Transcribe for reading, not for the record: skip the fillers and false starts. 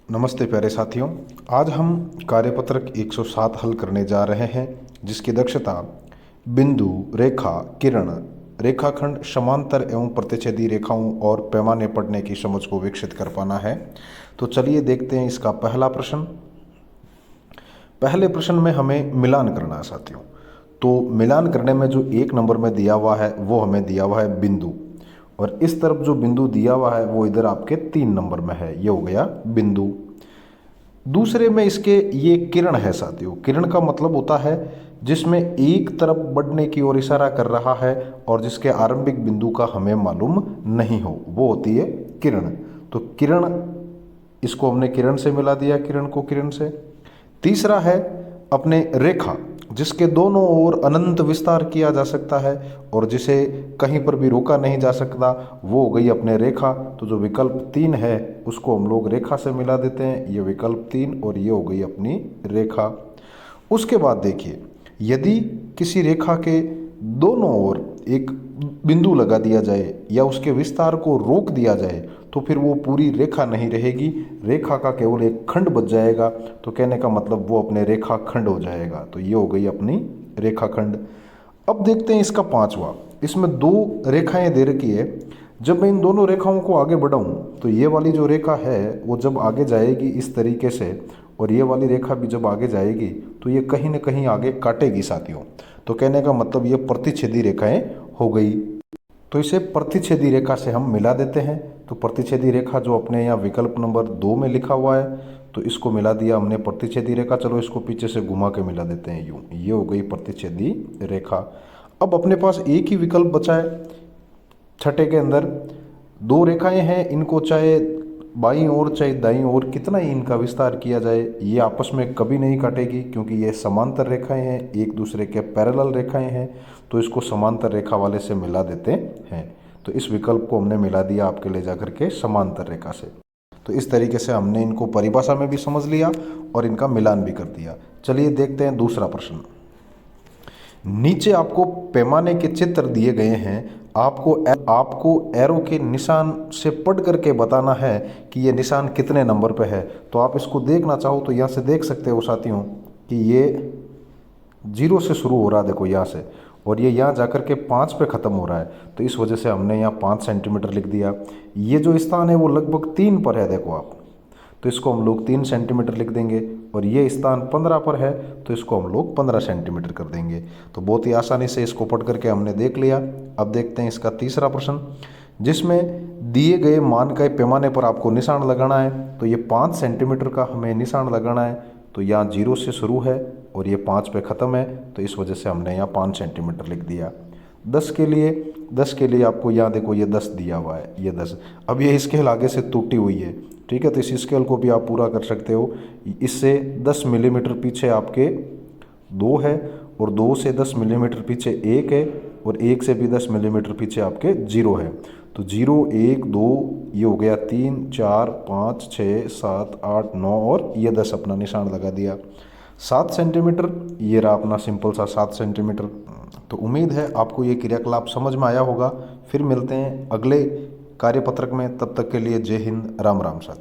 नमस्ते प्यारे साथियों। आज हम कार्यपत्रक 107 हल करने जा रहे हैं, जिसकी दक्षता बिंदु, रेखा, किरण, रेखाखंड, समांतर एवं प्रतिच्छेदी रेखाओं और पैमाने पढ़ने की समझ को विकसित कर पाना है। तो चलिए देखते हैं इसका पहला प्रश्न। पहले प्रश्न में हमें मिलान करना है साथियों। तो मिलान करने में जो 1 नंबर में दिया हुआ है वो हमें दिया हुआ है बिंदु, और इस तरफ जो बिंदु दिया हुआ है वो इधर आपके 3 नंबर में है, ये हो गया बिंदु। दूसरे में इसके ये किरण है साथियों। किरण का मतलब होता है जिसमें एक तरफ बढ़ने की ओर इशारा कर रहा है और जिसके आरंभिक बिंदु का हमें मालूम नहीं हो, वो होती है किरण। तो किरण, इसको हमने किरण से मिला दिया, किरण को किरण से। तीसरा है अपने रेखा, जिसके दोनों ओर अनंत विस्तार किया जा सकता है और जिसे कहीं पर भी रोका नहीं जा सकता, वो हो गई अपने रेखा। तो जो विकल्प 3 है उसको हम लोग रेखा से मिला देते हैं, ये विकल्प 3 और ये हो गई अपनी रेखा। उसके बाद देखिए, यदि किसी रेखा के दोनों ओर एक बिंदु लगा दिया जाए या उसके विस्तार को रोक दिया जाए तो फिर वो पूरी रेखा नहीं रहेगी, रेखा का केवल एक खंड बच जाएगा। तो कहने का मतलब वो अपने रेखा खंड हो जाएगा। तो ये हो गई अपनी रेखा खंड। अब देखते हैं इसका पांचवा। इसमें 2 रेखाएं दे रखी है। जब मैं इन दोनों रेखाओं को आगे बढ़ाऊं तो ये वाली जो रेखा है वो जब आगे जाएगी इस तरीके से, और ये वाली रेखा भी जब आगे जाएगी तो ये कहीं ना कहीं आगे काटेगी साथियों। तो कहने का मतलब ये प्रतिच्छेदी रेखाएं हो गई। तो इसे प्रतिच्छेदी रेखा से हम मिला देते हैं। तो प्रतिच्छेदी रेखा जो अपने यहाँ विकल्प नंबर 2 में लिखा हुआ है, तो इसको मिला दिया हमने प्रतिच्छेदी रेखा। चलो इसको पीछे से घुमा के मिला देते हैं, यूँ ये हो गई प्रतिच्छेदी रेखा। अब अपने पास एक ही विकल्प बचा है। छठे के अंदर 2 रेखाएं हैं, इनको चाहे बाईं ओर चाहे दाईं ओर कितना ही इनका विस्तार किया जाए ये आपस में कभी नहीं काटेगी, क्योंकि ये समांतर रेखाएं हैं, एक दूसरे के पैरेलल रेखाएं हैं। तो इसको समांतर रेखा वाले से मिला देते हैं। तो इस विकल्प को हमने मिला दिया आपके ले जाकर के समांतर रेखा से। तो इस तरीके से हमने इनको परिभाषा में भी समझ लिया और इनका मिलान भी कर दिया। चलिए देखते हैं दूसरा प्रश्न। नीचे आपको पैमाने के चित्र दिए गए हैं। आपको एरो के निशान से पढ़ करके बताना है कि ये निशान कितने नंबर पे है। तो आप इसको देखना चाहो तो यहाँ से देख सकते हो साथियों कि ये 0 से शुरू हो रहा है, देखो यहाँ से, और ये यहाँ जाकर के 5 पे ख़त्म हो रहा है। तो इस वजह से हमने यहाँ 5 सेंटीमीटर लिख दिया। ये जो स्थान है वो लगभग 3 पर है, देखो आप, तो इसको हम लोग 3 सेंटीमीटर लिख देंगे। और ये स्थान 15 पर है तो इसको हम लोग 15 सेंटीमीटर कर देंगे। तो बहुत ही आसानी से इसको पढ़ करके हमने देख लिया। अब देखते हैं इसका तीसरा प्रश्न, जिसमें दिए गए मान के पैमाने पर आपको निशान लगाना है। तो ये 5 सेंटीमीटर का हमें निशान लगाना है। तो यहाँ 0 से शुरू है और ये 5 पे ख़त्म है, तो इस वजह से हमने यहाँ 5 सेंटीमीटर लिख दिया। 10 के लिए आपको यहाँ देखो ये 10 दिया हुआ है, ये 10। अब ये स्केल आगे से टूटी हुई है, ठीक है, तो इस स्केल को भी आप पूरा कर सकते हो। इससे 10 मिलीमीटर पीछे आपके 2 है, और 2 से 10 मिलीमीटर पीछे 1 है, और 1 से भी 10 मिलीमीटर पीछे आपके 0 है। तो 0, 1, 2, ये हो गया 3, 4, 5, 6, 7, 8, 9 और ये 10 अपना निशान लगा दिया। 7 सेंटीमीटर, ये रहा अपना सिंपल सा 7 सेंटीमीटर। तो उम्मीद है आपको ये क्रियाकलाप समझ में आया होगा। फिर मिलते हैं अगले कार्यपत्रक में, तब तक के लिए जय हिंद, राम राम साथी।